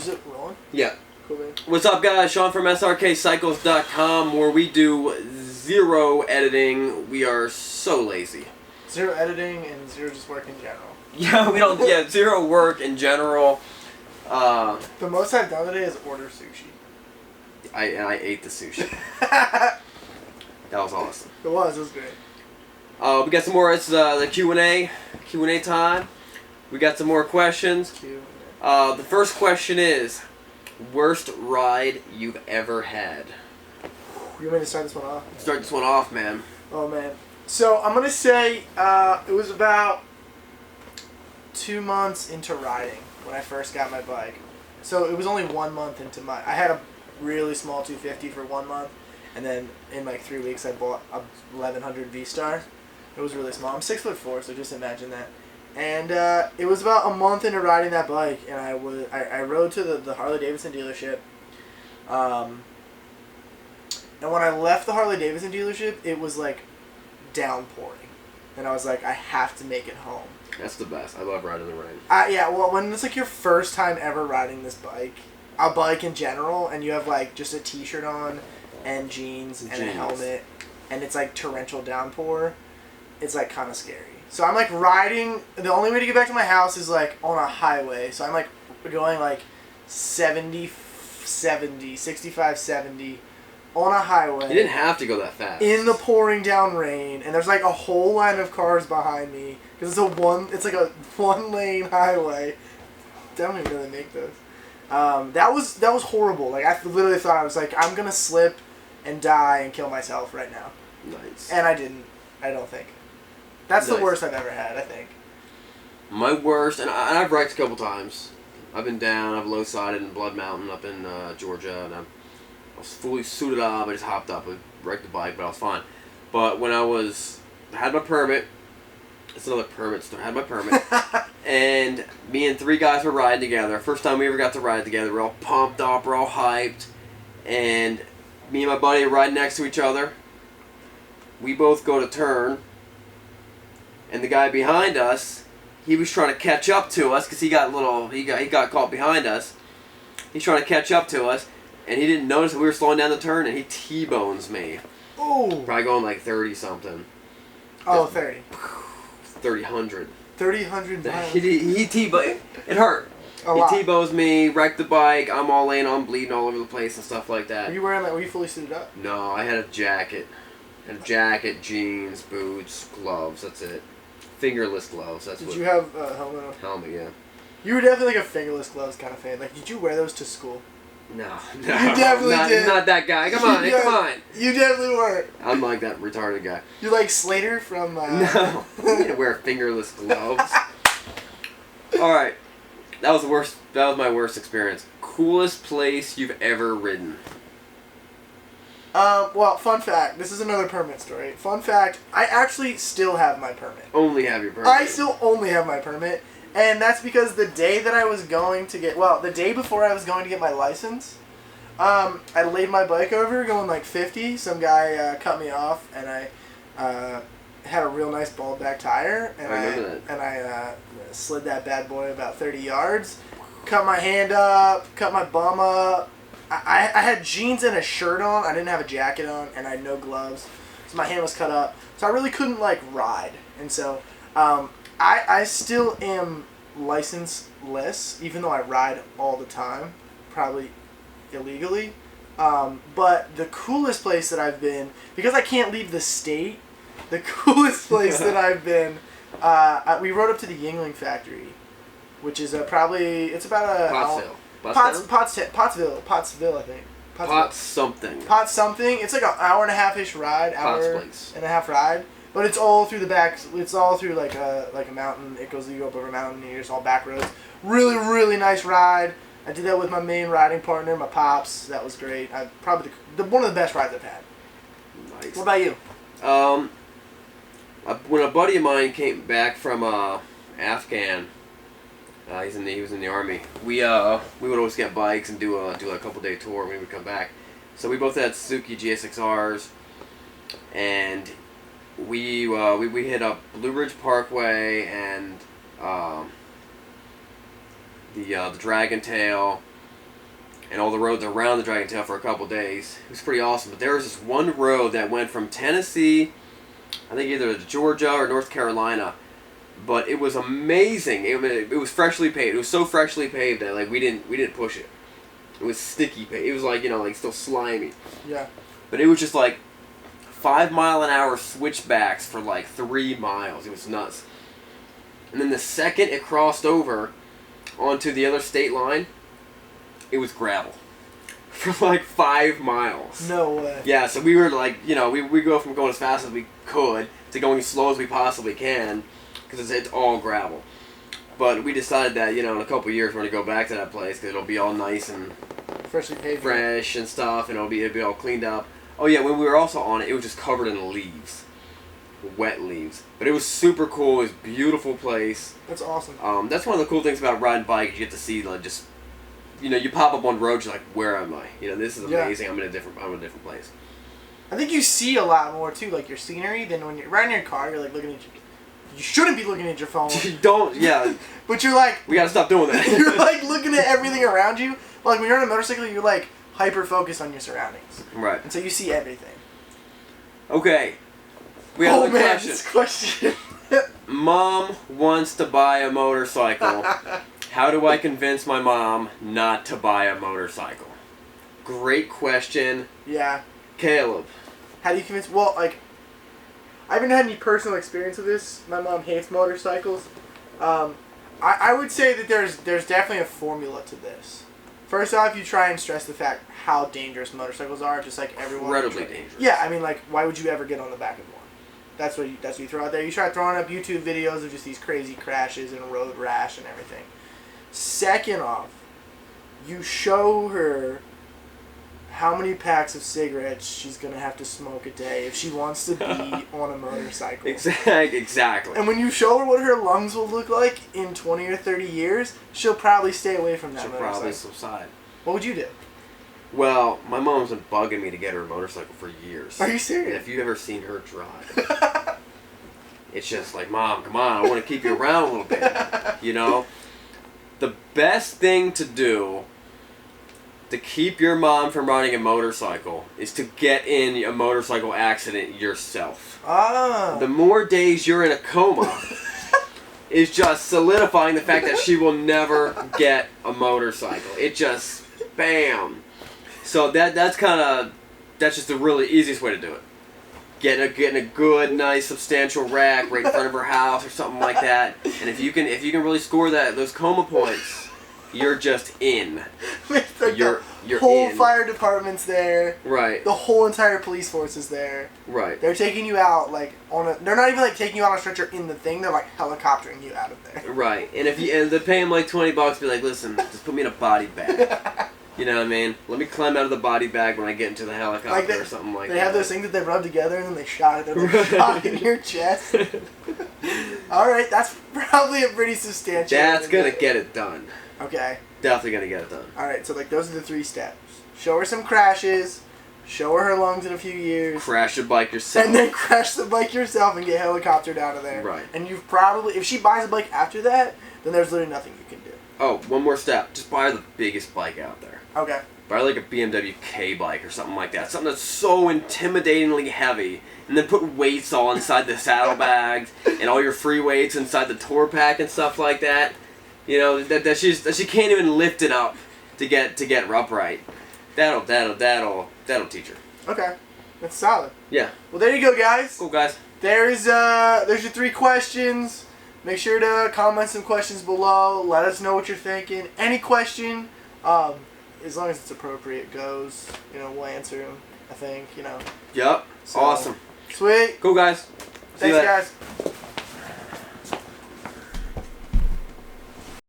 Is it rolling? Yeah. Cool, man. What's up, guys? Sean from SRKCycles.com, where we do zero editing. We are so lazy. Zero editing and zero just work in general. Yeah, we don't. Yeah, zero work in general. The most I've done today is order sushi. I ate the sushi. That was awesome. It was great. We got some more. It's the Q&A time. We got some more questions. The first question is, worst ride you've ever had? You want me to start this one off? Start this one off, man. Oh, man. So, I'm going to say it was about 2 months into riding when I first got my bike. So, it was only 1 month into my... I had a really small 250 for 1 month, and then in like 3 weeks I bought a 1100 V-Star. It was really small. I'm 6'4", so just imagine that. And it was about a month into riding that bike, and I rode to the Harley-Davidson dealership. And when I left the Harley-Davidson dealership, it was like downpouring. And I was like, I have to make it home. That's the best. I love riding in the rain. Yeah, well, when it's like your first time ever riding this bike, a bike in general, and you have like just a t-shirt on and jeans and a helmet, and it's like torrential downpour, it's like kind of scary. So I'm like riding, the only way to get back to my house is like on a highway. So I'm like going like 65, 70 on a highway. You didn't have to go that fast. In the pouring down rain, and there's like a whole line of cars behind me because it's like a one lane highway. They don't even really make those. That was horrible. Like I literally thought I was like, I'm gonna slip and die and kill myself right now. Nice. And I didn't. I don't think. That's nice. The worst I've ever had, I think. My worst, and I've wrecked a couple times. I've been down, I've low-sided in Blood Mountain up in Georgia, and I was fully suited up. I just hopped up and wrecked the bike, but I was fine. But when I had my permit, it's another permit store, I had my permit, and me and 3 guys were riding together. First time we ever got to ride together. We're all pumped up, we're all hyped, and me and my buddy are riding next to each other. We both go to turn, and the guy behind us, he was trying to catch up to us because he got caught behind us. He's trying to catch up to us, and he didn't notice that we were slowing down the turn, and he T-bones me. Ooh. Probably going like 30 something. Oh, 30. 300. 300 miles. He T-boned. It hurt. He T-bones me, wrecked the bike. I'm all laying on, bleeding all over the place and stuff like that. Were you fully suited up? No, I had a jacket. Jeans, boots, gloves. That's it. Fingerless gloves. Did you have a helmet on? Helmet, yeah. You were definitely like a fingerless gloves kind of fan. Like, did you wear those to school? No. You definitely did. Not that guy. Come on. You definitely were. I'm like that retarded guy. You're like Slater from... No. You need to wear fingerless gloves. Alright. That was my worst experience. Coolest place you've ever ridden? Well, fun fact. This is another permit story. Fun fact, I actually still have my permit. Only have your permit? I still only have my permit. And that's because the day before I was going to get my license, I laid my bike over going like 50. Some guy cut me off, and I had a real nice bald back tire. And I remember that. And I slid that bad boy about 30 yards, cut my hand up, cut my bum up. I had jeans and a shirt on. I didn't have a jacket on, and I had no gloves, so my hand was cut up. So I really couldn't like ride, and so I still am licenseless, even though I ride all the time, probably illegally. But the coolest place that I've been, because I can't leave the state, the coolest place that I've been, we rode up to the Yingling factory, which is it's about a... Pottsville, I think. Potts something. It's like an hour and a half-ish ride, hour and a half ride. But it's all through the back. It's all through like a mountain. You go up over a mountain, and you're just all back roads. Really, really nice ride. I did that with my main riding partner, my pops. That was great. Probably one of the best rides I've had. Nice. What about you? When a buddy of mine came back from Afghan. He was in the army. We would always get bikes and do a couple day tour when we would come back. So we both had Suzuki GSXRs, and we hit up Blue Ridge Parkway and the Dragon Tail, and all the roads around the Dragon Tail for a couple days. It was pretty awesome. But there was this one road that went from Tennessee, I think either to Georgia or North Carolina, but it was amazing. It was freshly paved. It was so freshly paved that like we didn't push it. It was sticky paved. It was like, like still slimy. Yeah. But it was just like 5-mile-an-hour switchbacks for like 3 miles. It was nuts. And then the second it crossed over onto the other state line, it was gravel for like 5 miles. No way. Yeah, so we were like, we go from going as fast as we could to going as slow as we possibly can because it's all gravel. But we decided that, in a couple of years we're going to go back to that place because it'll be all nice and freshly paved, fresh and stuff, and it'll be all cleaned up. Oh yeah, when we were also on it, it was just covered in leaves. Wet leaves. But it was super cool. It was a beautiful place. That's awesome. That's one of the cool things about riding bike. You get to see like just, you pop up on roads. You're like, where am I? This is amazing. Yeah. I'm in a different place. I think you see a lot more too, like your scenery, than when you're riding your car. You're like looking at you shouldn't be looking at your phone. You don't. Yeah. But you're like, we gotta stop doing that. You're like looking at everything around you. Like when you're on a motorcycle, you're like hyper focused on your surroundings. Right. And so you see everything. Okay. We have a question. This question. Mom wants to buy a motorcycle. How do I convince my mom not to buy a motorcycle? Great question. Yeah. Caleb. How do you convince... Well, like, I haven't had any personal experience with this. My mom hates motorcycles. I would say that there's definitely a formula to this. First off, you try and stress the fact how dangerous motorcycles are, just like everyone. Incredibly dangerous. Yeah, I mean, like, why would you ever get on the back of one? That's what you throw out there. You try throwing up YouTube videos of just these crazy crashes and road rash and everything. Second off, you show her how many packs of cigarettes she's going to have to smoke a day if she wants to be on a motorcycle. Exactly. And when you show her what her lungs will look like in 20 or 30 years, she'll probably stay away from that motorcycle. She'll probably subside. What would you do? Well, my mom's been bugging me to get her a motorcycle for years. Are you serious? And if you've ever seen her drive, it's just like, Mom, come on, I want to keep you around a little bit. The best thing to do to keep your mom from riding a motorcycle is to get in a motorcycle accident yourself. Ah. The more days you're in a coma is just solidifying the fact that she will never get a motorcycle. It just, bam. So that's just the really easiest way to do it. Getting a good, nice, substantial rack right in front of her house or something like that. And if you can really score those coma points, you're just in. Like you're whole in. Fire department's there. Right. The whole entire police force is there. Right. They're taking you out they're not even like taking you out on a stretcher in the thing. They're like helicoptering you out of there. Right. And and they pay him like $20, be like, listen, just put me in a body bag. You know what I mean? Let me climb out of the body bag when I get into the helicopter or something like that. They have those things that they rub together and then they shot it in your chest. Alright, that's probably a pretty substantial... That's gonna get it done. Okay. Definitely gonna get it done. Alright, so those are the 3 steps. Show her some crashes, show her lungs in a few years. Crash the bike yourself. And then crash the bike yourself and get helicoptered out of there. Right. And you've probably... If she buys a bike after that, then there's literally nothing you can do. Oh, one more step. Just buy the biggest bike out there. Okay. Buy like a BMW K bike or something like that. Something that's so intimidatingly heavy. And then put weights all inside the saddlebags and all your free weights inside the tour pack and stuff like that. That she can't even lift it up to get her upright. That'll teach her. Okay. That's solid. Yeah. Well, there you go, guys. Cool, guys. There's your 3 questions. Make sure to comment some questions below. Let us know what you're thinking. Any question, as long as it's appropriate, goes. We'll answer them, I think, Yep. So, awesome. Sweet. Cool, guys. Thanks, guys.